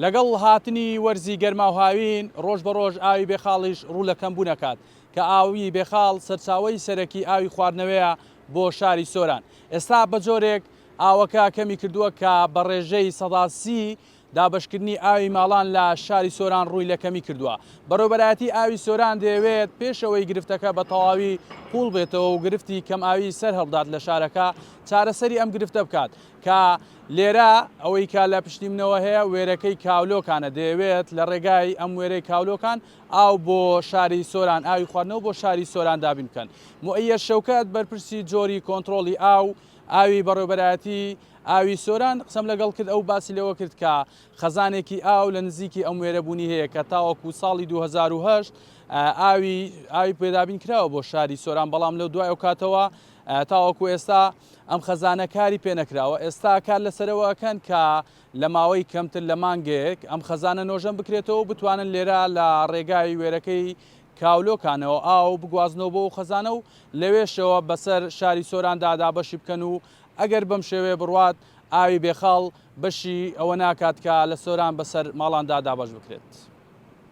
لەگەڵ هاتنی وەرزی گەرما و هاوین ڕۆژ بە ڕۆژ ئاوی بێخاڵیش ڕوو لە کەمبوو نەکات کە ئاوی بێخاڵ سەرچاوەی سەرەکی ئاوی خواردنەوەیە بۆ شاری سۆران. ئێستا بە جۆرێک ئاوەکە کەمی کردووە کە بە ڕێژەی سەدا 30 دابشکردنی ئاوی ماڵان لە شاری سۆران ڕووی لە کەمی کردووە. بەڕێوەبەرایەتی ئاوی سۆران دەیەوێت پێشەوەی گرفتەکە بە تەواوی قوڵ بێتەوە و گرفتی کەم ئاوی سەر هەڵدات لە شارەکە چارەسەری ئەم گرفتە بکات کە لێرە ئەوەی کا لە پشتی منەوە هەیە وێرەکەی کاولۆکانە دەیەوێت لە ڕێگای ئەم وێرەی کاولۆکان ئاو بۆ شاری سۆران ئاوی خواردنەوە بۆ شاری سۆران دابین بکەن. مؤەیەد شەوکەت بەرپرسی جۆری کۆنتترۆلی ئاوی بەڕێوەبەرایەتی ئاوی سۆران قسەم لەگەڵ کرد ئەو باسی لەوە کرد کە خەزانێکی ئاو لە نزیکی ئەم وێرەبوونی هەیە کە تاوەکو ساڵی 2008 ئاوی پێدابین کراوە بۆ شاری سۆران بەڵام لەو دوای ئەو کاتەوە تاوەکو ئێستا ئەم خەزانە کاری پێ نەکراوە. ئێستا کار لەسەرەوەکەن کە لە ماوەی کەمتر لە مانگێک ئەم خەزانە نۆژەم بکرێتەوە بتوانن لێرە لە ڕێگای وێرەکەی کاولۆکانەوە ئاو بگوازنەوە بۆ خەزانە و لەوێشەوە بەسەر شاری سۆراندا دابەشی بکەن و ئەگەر بەم شێوێ بڕوات ئاوی بێخاڵ بەشی ئەوە ناکات کە لە سۆران بەسەر ماڵاندا دابەش بکرێت.